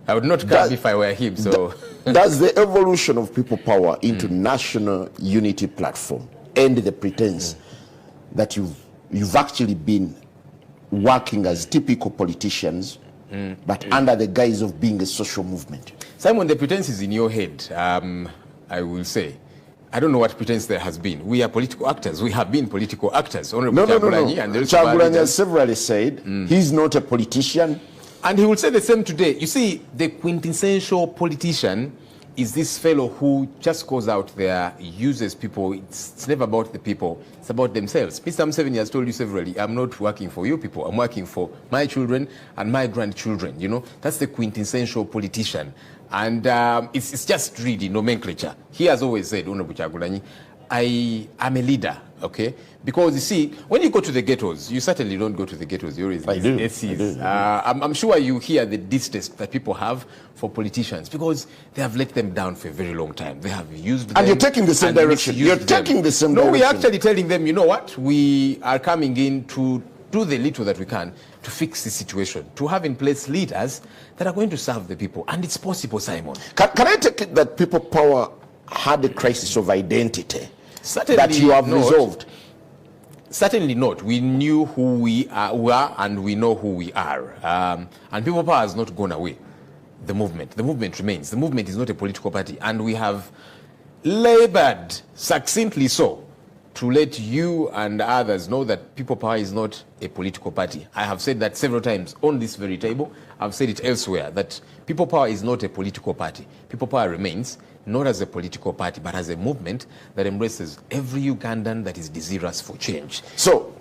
I would not come if I were him. So does the evolution of people power into national unity platform end the pretense that you've actually been working as typical politicians, but under the guise of being a social movement? Simon, the pretense is in your head, I will say. I don't know what pretense there has been. We are political actors. We have been political actors. No. Kyagulanyi has severally said he's not a politician. And he will say the same today. You see, the quintessential politician is this fellow who just goes out there, uses people. It's never about the people. It's about themselves. Mr. Ssenyonyi has told you severally, I'm not working for you people. I'm working for my children and my grandchildren. You know, that's the quintessential politician. And it's just really nomenclature. He has always said, Honorable Kyagulanyi, I'm a leader, okay? Because you see, when you go to the ghettos, you certainly don't go to the ghettos. You always I do. I'm sure you hear the distaste that people have for politicians because they have let them down for a very long time. They have used them. And you're taking the same direction. You're taking the same direction. No, we're actually telling them, you know what? We are coming in to do the little that we can to fix the situation, to have in place leaders that are going to serve the people. And it's possible, Simon. Can I take it that people power had a crisis of identity? Certainly that you have not. resolved? Certainly not. We knew who we were and we know who we are. And people power has not gone away. The movement remains. The movement is not a political party. And we have labored succinctly so to let you and others know that People Power is not a political party. I have said that several times on this very table. I've said it elsewhere, that People Power is not a political party. People Power remains not as a political party, but as a movement that embraces every Ugandan that is desirous for change. So,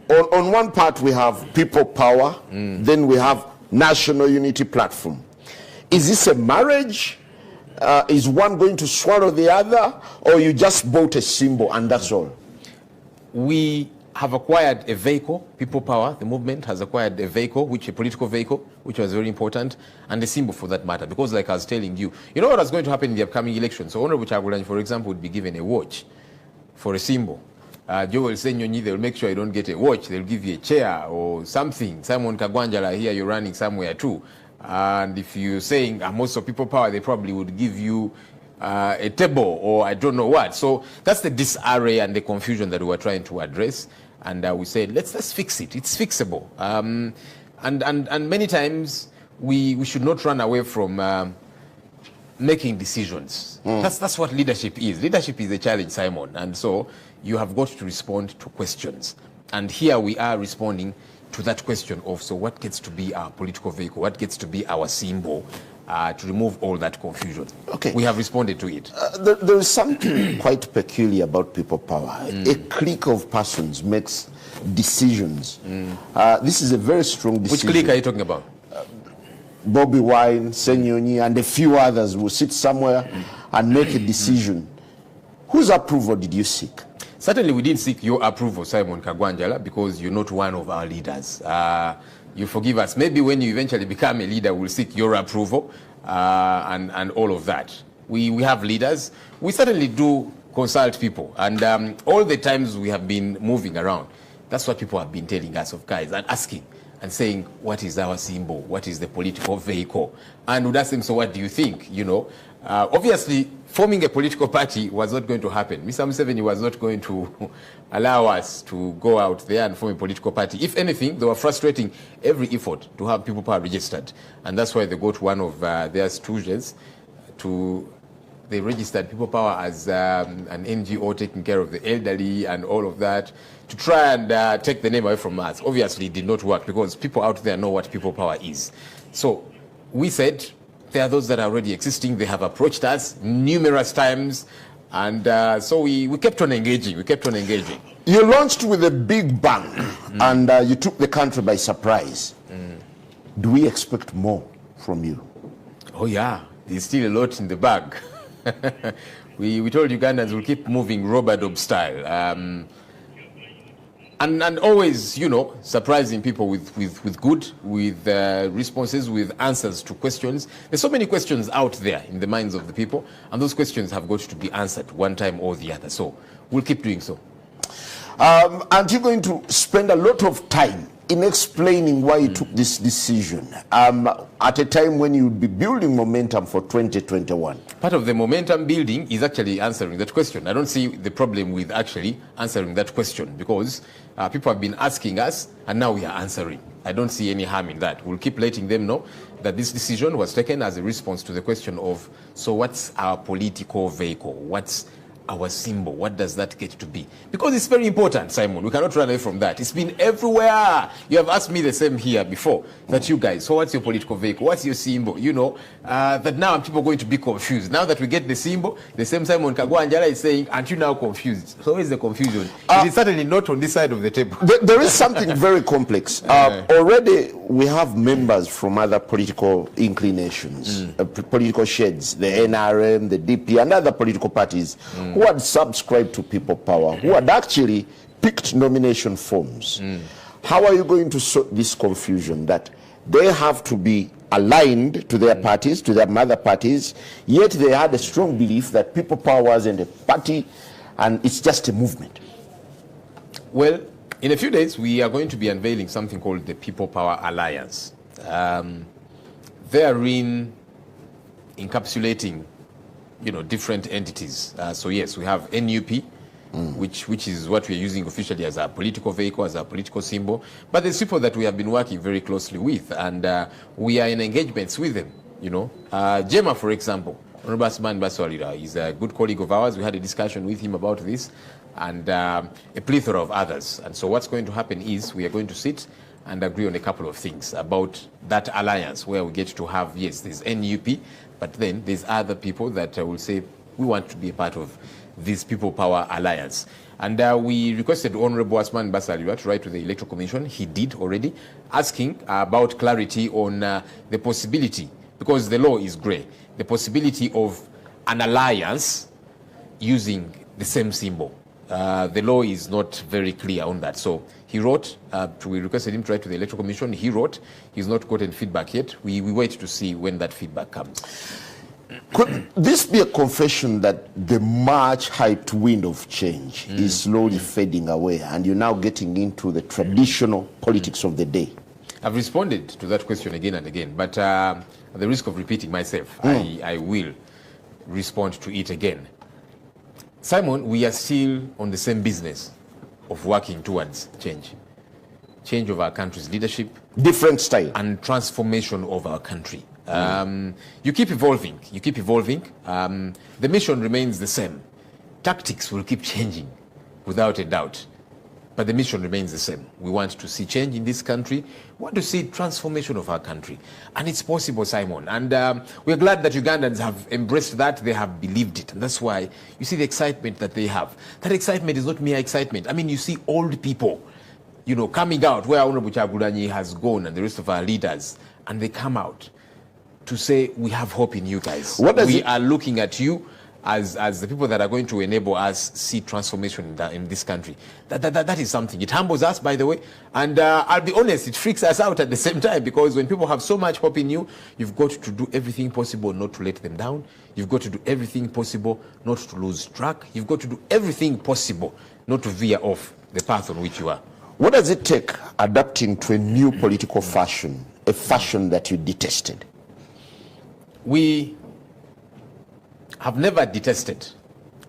on one part we have People Power, then we have National Unity Platform. Is this a marriage? Is one going to swallow the other, or you just bought a symbol and that's all? We have acquired a vehicle. People Power, the movement, has acquired a vehicle, a political vehicle, which was very important, and a symbol for that matter. Because like I was telling you, you know what is going to happen in the upcoming election? So Honorable Kyagulanyi, for example, would be given a watch for a symbol. Ssenyonyi, they'll make sure you don't get a watch. They'll give you a chair or something. Simon Kagwanjala, here you're running somewhere too. And if you're saying most of People Power, they probably would give you a table or I don't know what. So that's the disarray and the confusion that we were trying to address. And we said, let's fix it. It's fixable. And many times we should not run away from making decisions. That's what leadership is. Leadership is a challenge, Simon. And so you have got to respond to questions. And here we are responding to that question of, so what gets to be our political vehicle? What gets to be our symbol to remove all that confusion? Okay. We have responded to it. There is something quite peculiar about People Power. A clique of persons makes decisions. This is a very strong decision. Which clique are you talking about? Bobi Wine, Ssenyonyi, and a few others will sit somewhere and make a decision. Whose approval did you seek? Certainly we didn't seek your approval, Simon Kagwanjala, because you're not one of our leaders. You forgive us. Maybe when you eventually become a leader, we'll seek your approval and all of that. We have leaders. We certainly do consult people. And all the times we have been moving around, that's what people have been telling us of guys and asking and saying, what is our symbol? What is the political vehicle? And we'd ask them, so what do you think? You know, obviously, forming a political party was not going to happen. Mr. Ssenyonyi was not going to allow us to go out there and form a political party. If anything, they were frustrating every effort to have People Power registered. And that's why they got one of their stooges they registered People Power as an NGO taking care of the elderly and all of that to try and take the name away from us. Obviously, it did not work because people out there know what People Power is. So we said, there are those that are already existing. They have approached us numerous times. And so we kept on engaging. You launched with a big bang and you took the country by surprise. Do we expect more from you? Oh, yeah. There's still a lot in the bag. we told Ugandans we'll keep moving Robert style. And always, you know, surprising people with good, with responses, with answers to questions. There's so many questions out there in the minds of the people, and those questions have got to be answered one time or the other. So we'll keep doing so. Aren't you going to spend a lot of time in explaining why you took this decision at a time when you'd be building momentum for 2021? Part of the momentum building is actually answering that question. I don't see the problem with actually answering that question because people have been asking us and now we are answering. I don't see any harm in that. We'll keep letting them know that this decision was taken as a response to the question of, so what's our political vehicle? What's our symbol? What does that get to be? Because it's very important, Simon. We cannot run away from that. It's been everywhere. You have asked me the same here before, that you guys, so what's your political vehicle? What's your symbol? You know, that now people are going to be confused. Now that we get the symbol, the same Simon Kagwanjala is saying, aren't you now confused? So where is the confusion? It is certainly not on this side of the table. There is something very complex. Already we have members from other political inclinations, political sheds, the NRM, the DP, and other political parties who had subscribed to People Power, who had actually picked nomination forms. How are you going to sort this confusion that they have to be aligned to their parties, to their mother parties, yet they had a strong belief that People Power wasn't a party and it's just a movement? Well, in a few days, we are going to be unveiling something called the People Power Alliance. Therein encapsulating, you know, different entities. So yes, we have NUP, which is what we are using officially as our political vehicle, as our political symbol. But there's people that we have been working very closely with, and we are in engagements with them. You know, Jema, for example, Honorable Asman Baswalira is a good colleague of ours. We had a discussion with him about this, and a plethora of others. And so what's going to happen is we are going to sit and agree on a couple of things about that alliance, where we get to have, yes, there's NUP, but then there's other people that will say, we want to be a part of this People Power Alliance. And we requested Honorable Asman Baswalira to write to the Electoral Commission. He did already, asking about clarity on the possibility, because the law is grey, the possibility of an alliance using the same symbol. The law is not very clear on that. So he wrote, we requested him to write to the Electoral Commission. He wrote, he's not gotten feedback yet. We wait to see when that feedback comes. Could this be a confession that the much hyped wind of change is slowly fading away and you're now getting into the traditional politics of the day? I've responded to that question again and again, but at the risk of repeating myself, I will respond to it again. Simon, we are still on the same business of working towards change. Change of our country's leadership. Different style. And transformation of our country. You keep evolving. You keep evolving. The mission remains the same. Tactics will keep changing, without a doubt. But the mission remains the same. We want to see change in this country. We want to see transformation of our country. And it's possible, Simon. And we're glad that Ugandans have embraced that. They have believed it. And that's why you see the excitement that they have. That excitement is not mere excitement. I mean, you see old people, you know, coming out where Honorable Kyagulanyi has gone and the rest of our leaders. And they come out to say, we have hope in you guys. We are looking at you as the people that are going to enable us see transformation in this country. That is something. It humbles us, by the way. And I'll be honest, it freaks us out at the same time, because when people have so much hope in you, you've got to do everything possible not to let them down. You've got to do everything possible not to lose track. You've got to do everything possible not to veer off the path on which you are. What does it take adapting to a new political fashion, a fashion that you detested? We have never detested,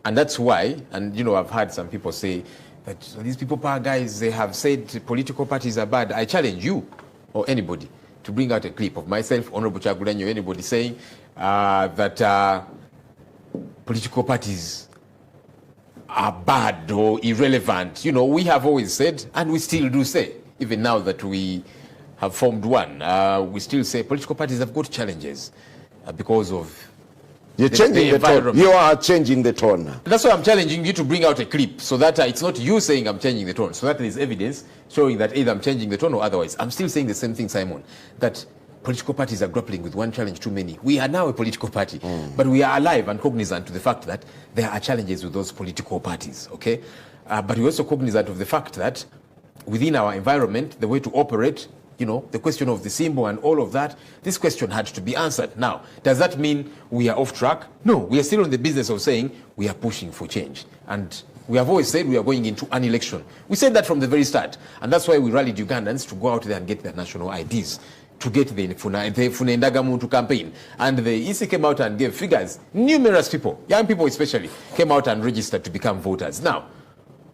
and that's why, and you know, I've heard some people say that these People Power guys, they have said political parties are bad. I challenge you or anybody to bring out a clip of myself, Honorable Kyagulanyi, or anybody saying that political parties are bad or irrelevant. You know, we have always said, and we still do say, even now that we have formed one, we still say political parties have got challenges because of You're changing the tone. You are changing the tone. That's why I'm challenging you to bring out a clip, so that it's not you saying I'm changing the tone, so that there is evidence showing that either I'm changing the tone or otherwise. I'm still saying the same thing, Simon, that political parties are grappling with one challenge too many. We are now a political party, but we are alive and cognizant to the fact that there are challenges with those political parties, okay? But we're also cognizant of the fact that within our environment, the way to operate, you know, the question of the symbol and all of that, this question had to be answered. Now, does that mean we are off track? No, we are still on the business of saying we are pushing for change. And We have always said we are going into an election. We said that from the very start. And that's why we rallied Ugandans to go out there and get their national IDs, to get the Funendagamuntu campaign. And the EC came out and gave figures. Numerous people, young people especially, came out and registered to become voters. Now,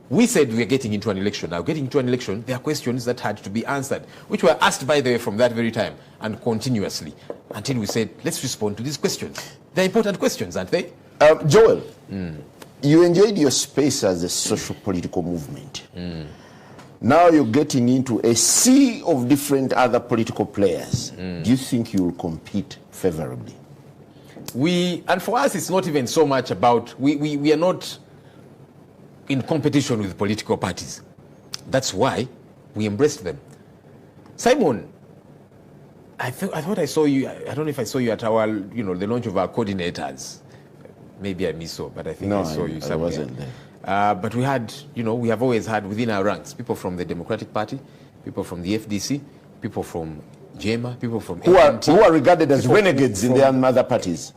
we said we are getting into an election. Now, getting into an election, there are questions that had to be answered, which were asked, by the way, from that very time and continuously, until we said, let's respond to these questions. They're important questions, aren't they? Joel, you enjoyed your space as a social political movement. Now you're getting into a sea of different other political players. Do you think you'll compete favorably? And for us, it's not even so much about, we are not in competition with political parties. That's why we embraced them. Simon, I thought I saw you, I don't know if I saw you at our, the launch of our coordinators. Maybe I missed so, but I think I saw you somewhere. I wasn't there. But we had, we have always had within our ranks people from the Democratic Party, people from the FDC, people from JEMA, people from who are regarded as renegades in their mother parties.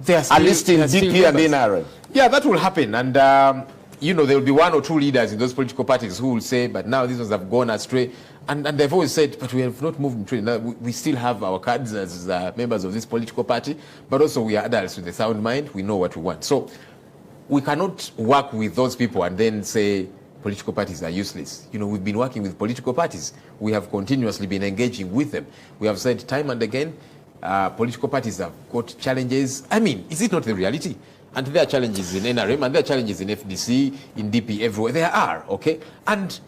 They are still, at least in DP and NRM. Yeah, that will happen. And, there will be one or two leaders in those political parties who will say, but now these ones have gone astray. And they've always said, but we have not moved in now, we still have our cards as members of this political party, but also we are adults with a sound mind. We know what we want. So we cannot work with those people and then say political parties are useless. We've been working with political parties. We have continuously been engaging with them. We have said time and again, political parties have got challenges. I mean, is it not the reality? And there are challenges in NRM, and there are challenges in FDC, in DP, everywhere. There are, okay? And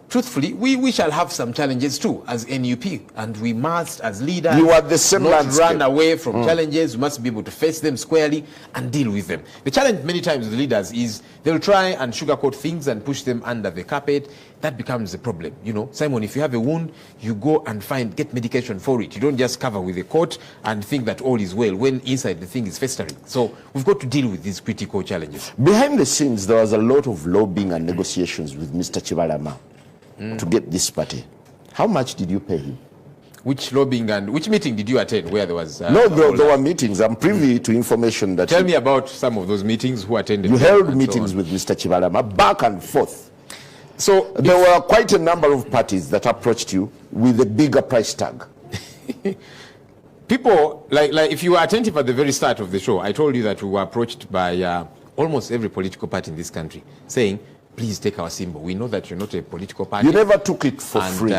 truthfully, we shall have some challenges too as NUP, and we must, as leaders, you are the same not landscape. Run away from challenges. We must be able to face them squarely and deal with them. The challenge many times with leaders is they'll try and sugarcoat things and push them under the carpet. That becomes a problem. Simon, if you have a wound, you go and get medication for it. You don't just cover with a coat and think that all is well when inside the thing is festering. So we've got to deal with these critical challenges. Behind the scenes, there was a lot of lobbying and negotiations with Mr. Chibalama to get this party. How much did you pay him? Which lobbying and which meeting did you attend where there was... no, there were meetings. I'm privy to information that... Tell me about some of those meetings, who attended. You held meetings with Mr. Chibalama back and forth. So there were quite a number of parties that approached you with a bigger price tag. People, like if you were attentive at the very start of the show, I told you that we were approached by almost every political party in this country saying, please take our symbol. We know that you're not a political party. You never took it for free.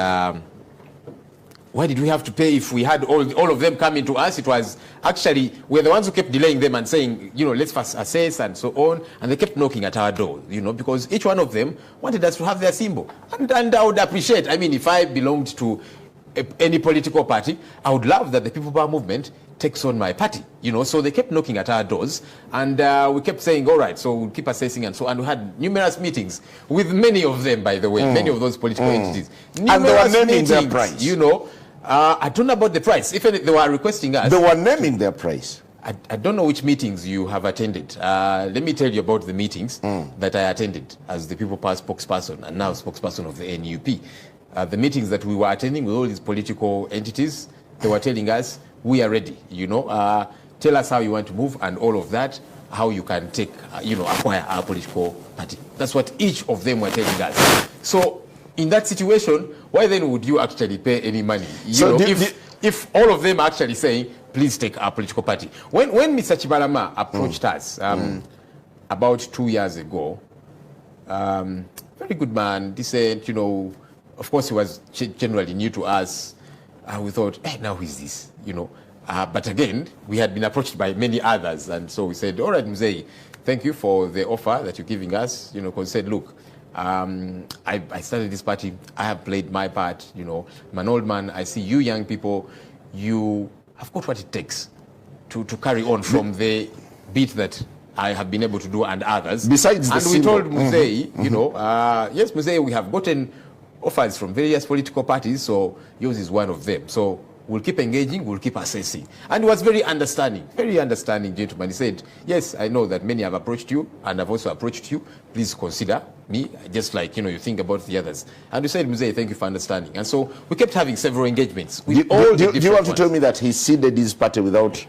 Why did we have to pay if we had all of them coming to us? It was actually, we're the ones who kept delaying them and saying, let's first assess and so on. And they kept knocking at our door, because each one of them wanted us to have their symbol. And I would appreciate, if I belonged to any political party, I would love that the People Power Movement takes on my party, so they kept knocking at our doors, and we kept saying, all right, so we'll keep assessing, and so, and we had numerous meetings with many of them, by the way, many of those political entities. And they were naming their price. I don't know about the price. If they were requesting us. They were naming their price. I don't know which meetings you have attended. Let me tell you about the meetings that I attended as the People Power spokesperson and now spokesperson of the NUP. The meetings that we were attending with all these political entities, they were telling us, we are ready, tell us how you want to move and all of that, how you can take, acquire our political party. That's what each of them were telling us. So in that situation, why then would you actually pay any money? If all of them are actually saying, please take our political party. When Mr. Chibalama approached us about 2 years ago, very good man, decent, of course he was generally new to us. We thought, hey, now who is this? But again, we had been approached by many others. And so we said, all right, Mzee, thank you for the offer that you're giving us. Because we said, look, I started this party. I have played my part. I'm an old man. I see you young people. You have got what it takes to carry on from the bit that I have been able to do and others. Besides the we told Mzee, yes, Mzee, we have gotten offers from various political parties, so yours is one of them. So we'll keep engaging, we'll keep assessing. And he was very understanding gentleman. He said, yes, I know that many have approached you, and I've also approached you. Please consider me, just like, you think about the others. And we said, Mzee, thank you for understanding. And so we kept having several engagements with do you want to tell me that he seeded his party without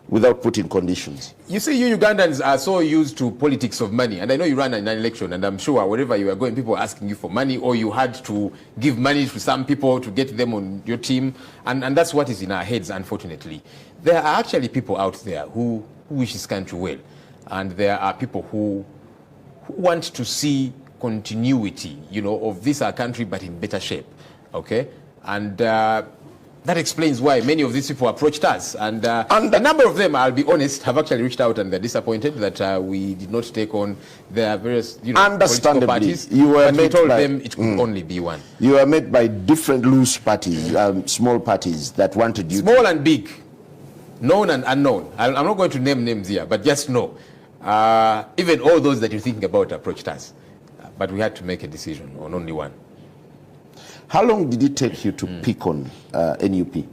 without putting conditions? You see, you Ugandans are so used to politics of money, and I know you ran an election, and I'm sure wherever you are going, people are asking you for money, or you had to give money to some people to get them on your team, and that's what is in our heads, unfortunately. There are actually people out there who wish this country well, and there are people who want to see continuity, you know, of this our country, but in better shape, okay? And that explains why many of these people approached us. And a number of them, I'll be honest, have actually reached out and they're disappointed that we did not take on their various, you know, political parties. You were but we told them it could only be one. You were met by different loose parties, small parties that wanted you. Small and big, known and unknown. I'm not going to name names here, but just know. Even all those that you're thinking about approached us. But we had to make a decision on only one. How long did it take you to pick on NUP?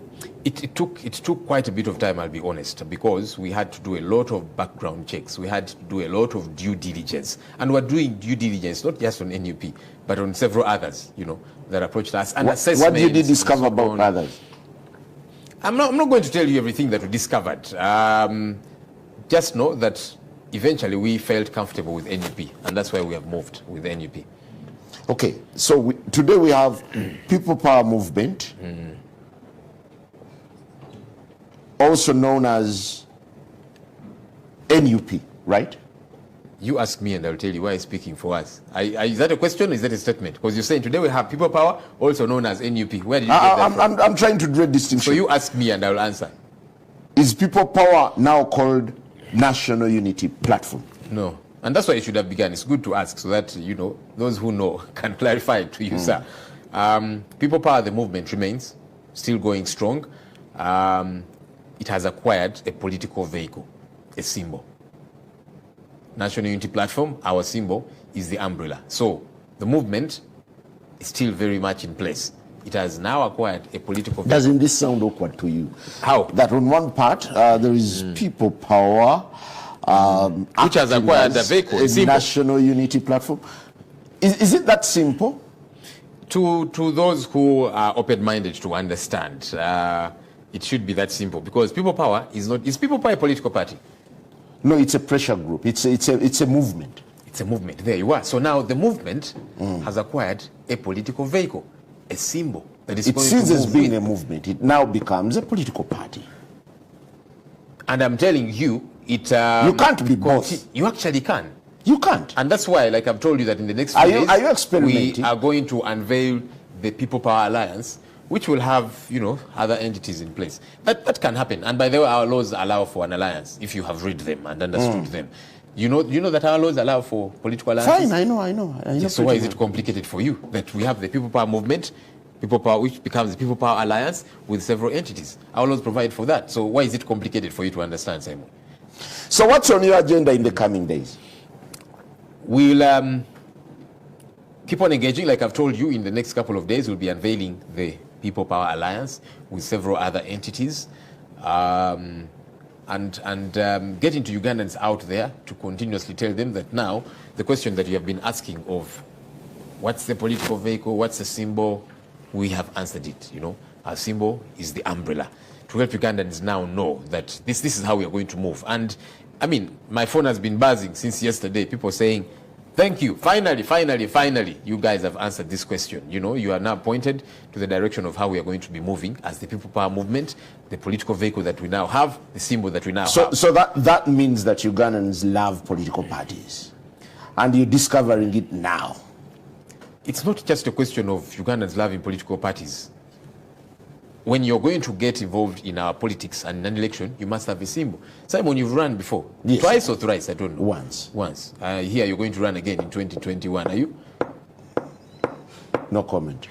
It took quite a bit of time, I'll be honest, because we had to do a lot of background checks. We had to do a lot of due diligence. And we're doing due diligence not just on NUP, but on several others, you know, that approached us. And what did you discover about others? I'm not going to tell you everything that we discovered. Just know that eventually we felt comfortable with NUP, and that's why we have moved with NUP. Okay, so today we have People Power Movement, also known as NUP, right? You ask me and I'll tell you why I'm speaking for us. Is that a question or is that a statement? Because you're saying today we have People Power, also known as NUP. Where did you get that from? I'm trying to draw distinction. So you ask me and I'll answer. Is People Power now called National Unity Platform? No. And that's why you should have begun. It's good to ask so that, you know, those who know can clarify it to you, sir. People Power, the movement remains still going strong. It has acquired a political vehicle, a symbol. National Unity Platform, our symbol, is the umbrella. So the movement is still very much in place. It has now acquired a political vehicle. Doesn't this sound awkward to you? How? That on one part, there is People Power, which has acquired the vehicle, a National Unity Platform. Is it that simple? To those who are open-minded to understand, it should be that simple, because People Power is not. Is People Power a political party? No, it's a pressure group. It's a movement. It's a movement. There you are. So now the movement has acquired a political vehicle, a symbol that is. It ceases being a movement. It now becomes a political party. And I'm telling you, you can't be both. You actually can. You can't. And that's why, like I've told you, that in the next few days, are you experimenting? We are going to unveil the People Power Alliance, which will have, you know, other entities in place. That can happen. And by the way, our laws allow for an alliance if you have read them and understood them. You know that our laws allow for political alliances? Fine, I know. So why is it complicated for you that we have the People Power movement, People Power, which becomes the People Power Alliance with several entities? Our laws provide for that. So why is it complicated for you to understand, Simon? So what's on your agenda in the coming days? We'll keep on engaging. Like I've told you, in the next couple of days, we'll be unveiling the People Power Alliance with several other entities, and getting to Ugandans out there to continuously tell them that now the question that you have been asking of what's the political vehicle, what's the symbol, we have answered it. You know, our symbol is the umbrella, to help Ugandans now know that this is how we are going to move. And I mean, my phone has been buzzing since yesterday, people saying, thank you, finally, you guys have answered this question. You know, you are now pointed to the direction of how we are going to be moving as the People Power movement, the political vehicle that we now have, the symbol that we now have. So that means that Ugandans love political parties, and you're discovering it now. It's not just a question of Ugandans loving political parties. When you're going to get involved in our politics and in an election, you must have a symbol. Simon, you've run before. Yes. Twice or thrice, I don't know. Once. Here you're going to run again in 2021, are you? No comment.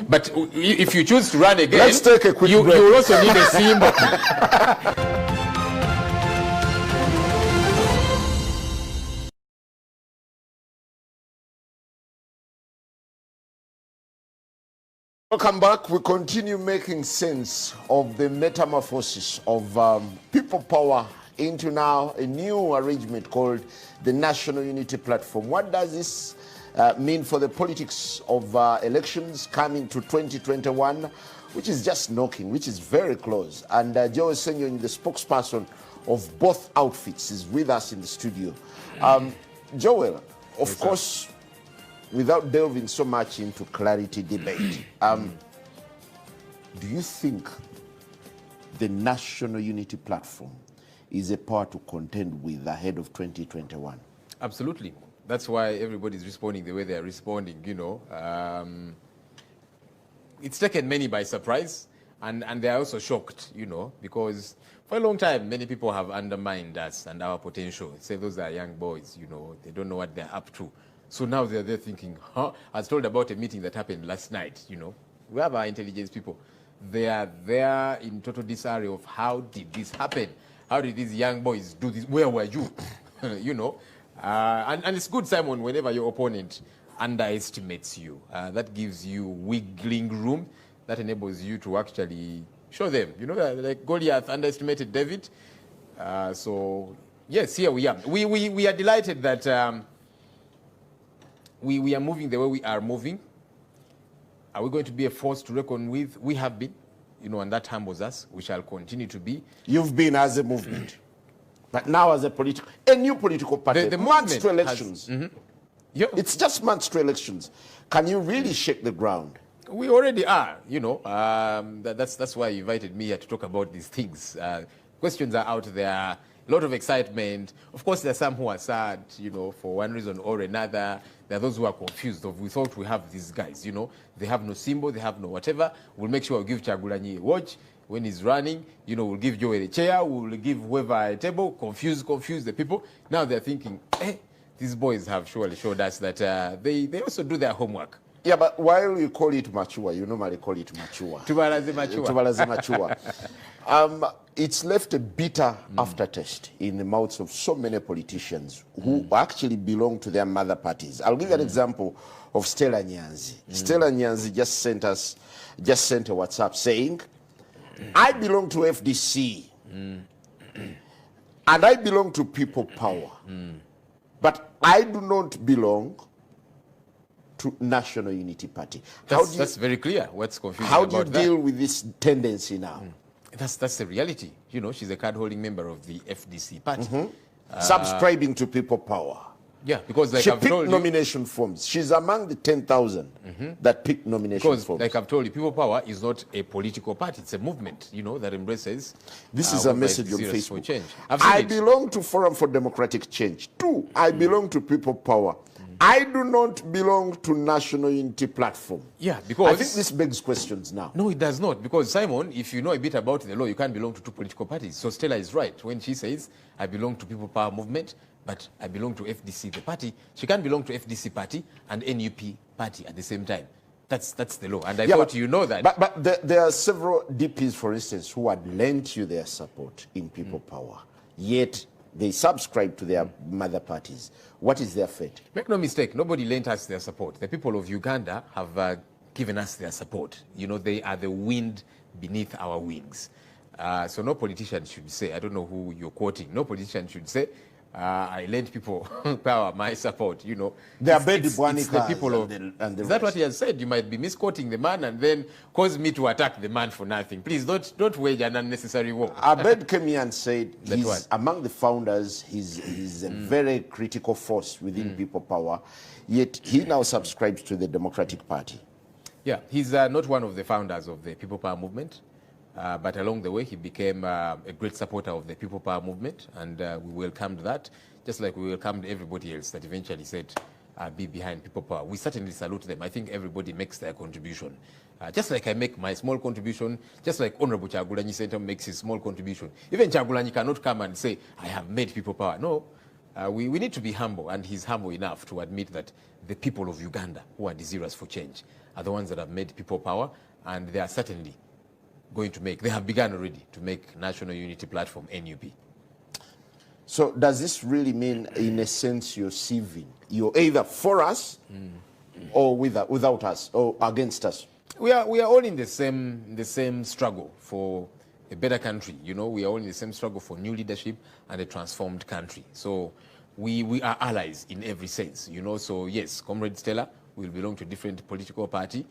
But if you choose to run again, let's take a quick break. You also need a symbol. Welcome back. We continue making sense of the metamorphosis of People Power into now a new arrangement called the National Unity Platform. What does this mean for the politics of elections coming to 2021? which is just knocking, which is very close. And Joel Ssenyonyi, the spokesperson of both outfits, is with us in the studio. Joel, of course, without delving so much into clarity debate, do you think the National Unity Platform is a power to contend with ahead of 2021? Absolutely. That's why everybody's responding the way they're responding, you know. It's taken many by surprise, and they're also shocked, you know, because for a long time, many people have undermined us and our potential. Say those are young boys, you know, they don't know what they're up to. So now they're there thinking, huh? I was told about a meeting that happened last night, you know. We have our intelligence people. They are there in total disarray of how did this happen? How did these young boys do this? Where were you? You know. And it's good, Simon, whenever your opponent underestimates you. That gives you wiggling room. That enables you to actually show them. You know, like Goliath underestimated David. So, yes, here we are. We are delighted that we are moving the way we are moving. Are we going to be a force to reckon with? We have been, you know, and that humbles us. We shall continue to be. You've been as a movement. But now as a new political party, the months to elections. Yeah. It's just months to elections. Can you really shake the ground? We already are, you know. That's why you invited me here to talk about these things. Questions are out there, a lot of excitement. Of course, there are some who are sad, you know, for one reason or another. There are those who are confused. We thought we have these guys, you know. They have no symbol, they have no whatever. We'll make sure we'll give Kyagulanyi a watch. When he's running, you know, we'll give Joel a chair, we'll give whoever a table, confuse the people. Now they're thinking, these boys have surely showed us that they also do their homework. Yeah, but while you call it mature, you normally call it mature. Tubalaze mature. Tubalaze mature. It's left a bitter aftertaste in the mouths of so many politicians who actually belong to their mother parties. I'll give you an example of Stella Nyanzi. Stella Nyanzi just sent a WhatsApp saying, I belong to FDC and I belong to People Power, but I do not belong to National Unity Party. That's very clear. What's confusing how about that? do you deal with this tendency now? That's the reality. You know, she's a card-holding member of the FDC party. Subscribing to People Power. Yeah, because like she I've picked told you, nomination forms. She's among the 10,000 that picked nomination because forms. like I've told you, People Power is not a political party. It's a movement, you know, that embraces. This is a message on serious for Facebook. change. I belong to Forum for Democratic Change. 2, I belong to People Power. I do not belong to National Unity Platform. Yeah, because I think this begs questions now. No, it does not. Because, Simon, if you know a bit about the law, you can't belong to 2 political parties. So Stella is right when she says, I belong to People Power Movement, but I belong to FDC, the party. She can't belong to FDC party and NUP party at the same time. That's the law. And I thought you know that. But there are several DPs, for instance, who had lent you their support in People Power, yet they subscribe to their mother parties. What is their fate? Make no mistake, nobody lent us their support. The people of Uganda have given us their support. You know, they are the wind beneath our wings. So no politician should say, I don't know who you're quoting, no politician should say, I lent People Power my support, you know. It's the people of... and the is that what he has said? You might be misquoting the man and then cause me to attack the man for nothing. Please don't wage an unnecessary war. Abed Kemian said he's what? among the founders, he's a very critical force within People Power, yet he now subscribes to the Democratic Party. Yeah, he's not one of the founders of the People Power movement. But along the way, he became a great supporter of the People Power movement, and we welcomed that, just like we welcomed everybody else that eventually said, be behind People Power. We certainly salute them. I think everybody makes their contribution. Just like I make my small contribution, just like Honorable Kyagulanyi Center makes his small contribution. Even Kyagulanyi cannot come and say, I have made People Power. No, we need to be humble, and he's humble enough to admit that the people of Uganda who are desirous for change are the ones that have made People Power, and they are certainly going to make, they have begun already to make National Unity Platform, NUP. So does this really mean, in a sense, you're sieving? You're either for us or without us or against us? We are all in the same struggle for a better country. You know, we are all in the same struggle for new leadership and a transformed country. So we are allies in every sense. You know, so yes, Comrade Stella will belong to a different political party.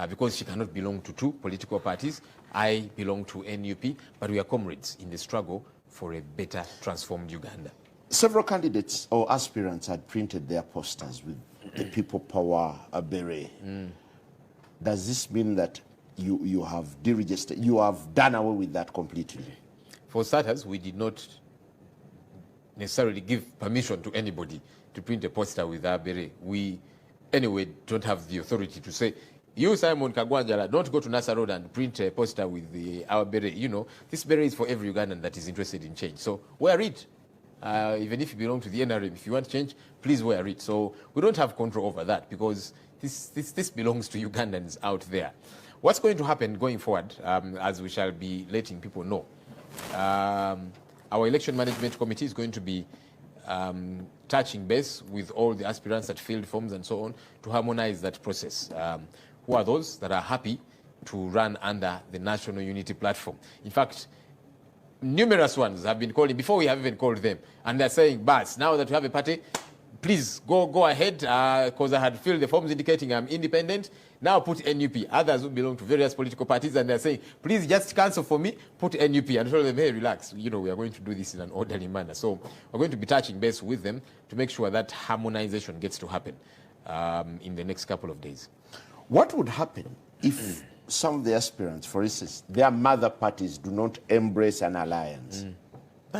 because she cannot belong to two political parties. I belong to NUP, but we are comrades in the struggle for a better transformed Uganda. Several candidates or aspirants had printed their posters with the People Power beret. Does this mean that you have deregistered, you have done away with that completely? For starters, we did not necessarily give permission to anybody to print a poster with our beret. We, anyway, don't have the authority to say, you, Simon Kagwanjala, don't go to Nasa Road and print a poster with our beret. You know, this beret is for every Ugandan that is interested in change. So wear it. Even if you belong to the NRM, if you want change, please wear it. So we don't have control over that because this belongs to Ugandans out there. What's going to happen going forward, as we shall be letting people know, our election management committee is going to be touching base with all the aspirants that filled forms and so on to harmonize that process. Who are those that are happy to run under the National Unity Platform? In fact, numerous ones have been calling before we have even called them, and they're saying, "Bas, now that we have a party, please go ahead, because I had filled the forms indicating I'm independent. Now put NUP." Others who belong to various political parties, and they're saying, "Please just cancel for me, put NUP," and tell them, "Hey, relax. You know, we are going to do this in an orderly manner." So we're going to be touching base with them to make sure that harmonization gets to happen in the next couple of days. What would happen if some of the aspirants, for instance, their mother parties do not embrace an alliance,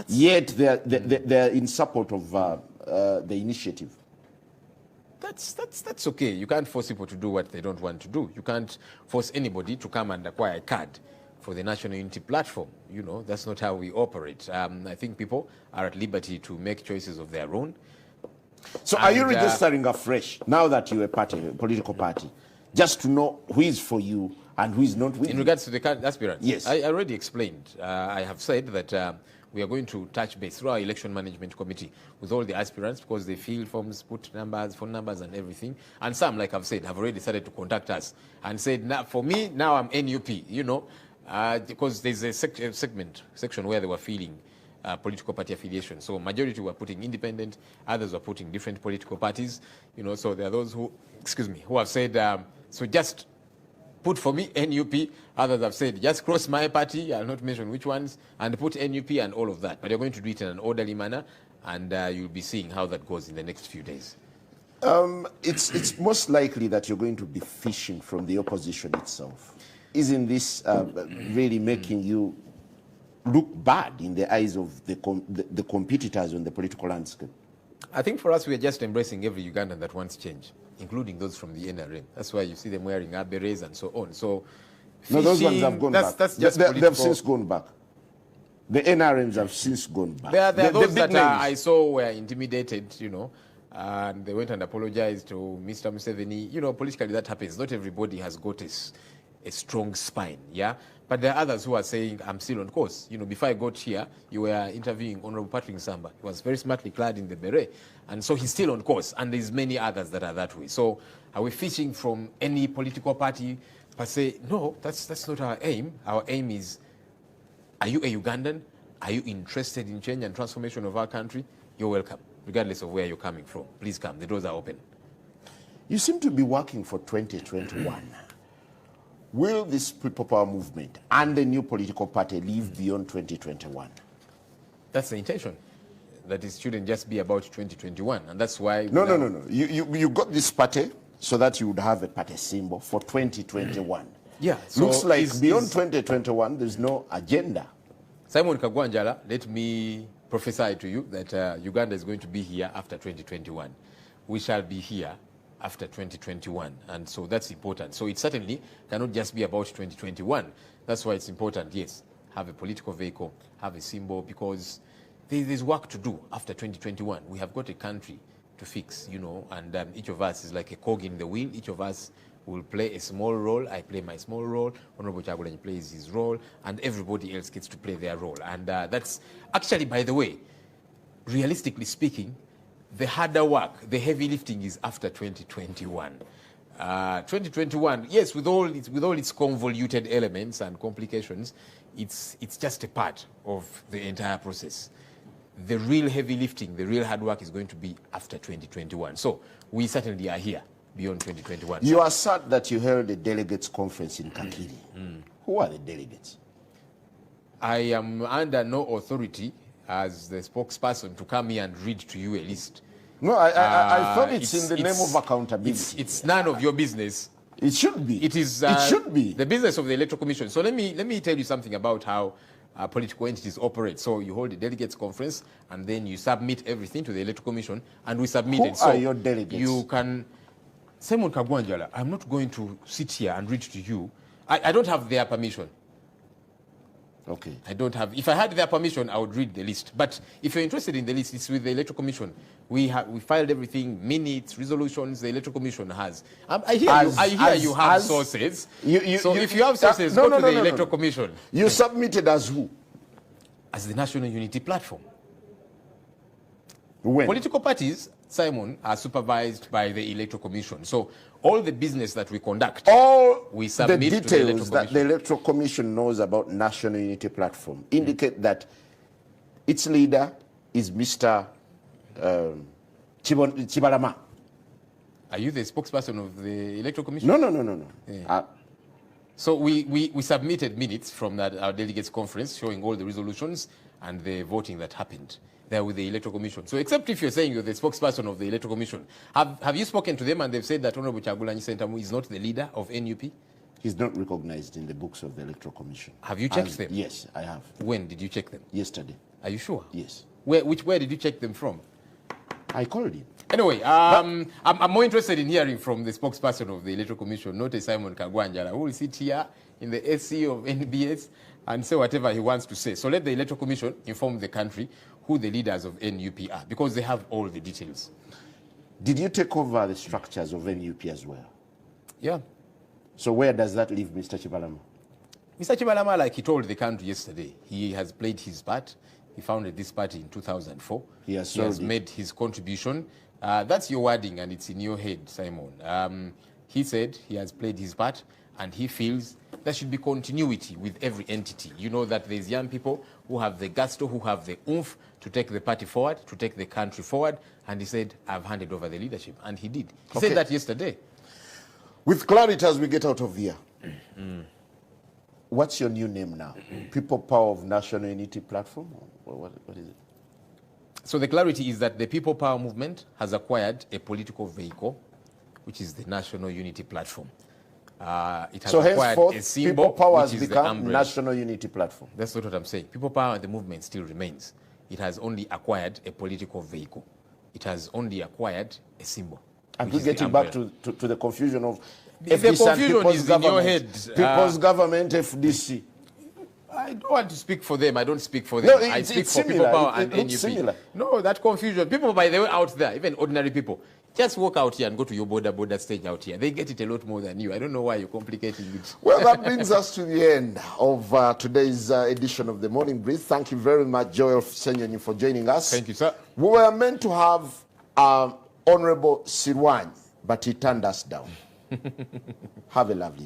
yet they're in support of the initiative? That's okay. You can't force people to do what they don't want to do. You can't force anybody to come and acquire a card for the National Unity Platform. You know, that's not how we operate. I think people are at liberty to make choices of their own. So are you registering afresh now that you're a party, a political party, just to know who is for you and who is not with you? In regards to the aspirants? Yes. I already explained. I have said that we are going to touch base through our election management committee with all the aspirants because they fill forms, put numbers, phone numbers and everything. And some, like I've said, have already started to contact us and said, for me, now I'm NUP, you know, because there's a section where they were filling political party affiliation. So majority were putting independent, others were putting different political parties, you know, so there are those who, who have said, so just put for me NUP. Others have said, just cross my party, I'll not mention which ones, and put NUP and all of that. But you're going to do it in an orderly manner, and you'll be seeing how that goes in the next few days. It's most likely that you're going to be fishing from the opposition itself. Isn't this really making you look bad in the eyes of the competitors on the political landscape? I think for us, we are just embracing every Ugandan that wants change, including those from the NRM. That's why you see them wearing our berets and so on. So, no, those ones have gone back. That's just they've since gone back. The NRMs have since gone back. There are those that I saw were intimidated, you know, and they went and apologized to Mr. Museveni. You know, politically that happens. Not everybody has got a strong spine, yeah? But there are others who are saying, I'm still on course. You know, before I got here, you were interviewing Honorable Patrick Nsamba. He was very smartly clad in the beret. And so he's still on course. And there's many others that are that way. So are we fishing from any political party per se? No, that's not our aim. Our aim is, are you a Ugandan? Are you interested in change and transformation of our country? You're welcome, regardless of where you're coming from. Please come. The doors are open. You seem to be working for 2021. Will this People Power movement and the new political party live beyond 2021? That's the intention. That it shouldn't just be about 2021. And that's why... No. You got this party so that you would have a party symbol for 2021. Yeah. So looks like beyond 2021, there's no agenda. Simon Kagwanjala, let me prophesy to you that Uganda is going to be here after 2021. We shall be here after 2021, and so that's important. So it certainly cannot just be about 2021. That's why it's important, yes, have a political vehicle, have a symbol, because there's work to do after 2021. We have got a country to fix, you know, and each of us is like a cog in the wheel. Each of us will play a small role. I play my small role, Honorable Chagulanyi plays his role, and everybody else gets to play their role. And that's actually, by the way, realistically speaking, the harder work, the heavy lifting is after 2021. 2021, yes, with all its convoluted elements and complications, it's just a part of the entire process. The real heavy lifting, the real hard work is going to be after 2021. So we certainly are here beyond 2021. You assert that you held a delegates conference in Kakiri. Who are the delegates? I am under no authority as the spokesperson to come here and read to you a list. No, I thought it's in the name of accountability. It's none of your business. It should be. It is. It should be the business of the Electoral Commission. So let me tell you something about how political entities operate. So you hold a delegates conference, and then you submit everything to the Electoral Commission, and we submit it. Who are your delegates? You can. Ssenyonyi Kagwanjala, I'm not going to sit here and read to you. I don't have their permission. Okay. I don't have. If I had their permission, I would read the list. But if you're interested in the list, it's with the Electoral Commission. We filed everything, minutes, resolutions. The Electoral Commission has. I hear you have sources. If you have sources, go to the Electoral Commission. You submitted as who? As the National Unity Platform. When? Political parties, Simon, are supervised by the Electoral Commission. So all the business that we conduct, we submit the to the Electoral details that Commission. the Electoral Commission knows about National Unity Platform indicate that its leader is Mr. Chibalama. Are you the spokesperson of the Electoral Commission? No. Yeah. So we submitted minutes from our delegates conference showing all the resolutions and the voting that happened there with the Electoral Commission. So except if you're saying you're the spokesperson of the Electoral Commission, have you spoken to them and they've said that Honorable Kyagulanyi Ssentamu is not the leader of NUP? He's not recognized in the books of the Electoral Commission. Have you checked them? Yes, I have. When did you check them? Yesterday. Are you sure? Yes. Where did you check them from? I called him. Anyway, I'm more interested in hearing from the spokesperson of the Electoral Commission, not a Ssenyonyi Kagwanjala, who will sit here in the SC of NBS and say whatever he wants to say. So let the Electoral Commission inform the country who the leaders of NUP are, because they have all the details. Did you take over the structures of NUP as well? Yeah. So where does that leave Mr. Chibalama? Mr. Chibalama, like he told the country yesterday, he has played his part. He founded this party in 2004. He has made his contribution. That's your wording, and it's in your head, Simon. He said he has played his part, and he feels there should be continuity with every entity. You know that there's young people who have the gusto, who have the oomph to take the party forward, to take the country forward, and he said, I've handed over the leadership, and he did. He said that yesterday. With clarity as we get out of here, what's your new name now? People Power of National Unity Platform? What is it? So the clarity is that the People Power movement has acquired a political vehicle, which is the National Unity Platform. It has acquired a symbol, People Power which has is become the National Unity Platform. That's not what I'm saying. People Power, the movement still remains. It has only acquired a political vehicle. It has only acquired a symbol. And we're getting back to the confusion of if the confusion is in your head. People's Government, FDC. I don't want to speak for them. I don't speak for them. No, I speak for similar. People Power It and looks NUP. similar. No, that confusion. People, by the way, out there, even ordinary people, just walk out here and go to your border stage out here. They get it a lot more than you. I don't know why you're complicating it. Well, that brings us to the end of today's edition of The Morning Breeze. Thank you very much, Joel Ssenyonyi, for joining us. Thank you, sir. We were meant to have Honorable Ssenyonyi, but he turned us down. Have a lovely day.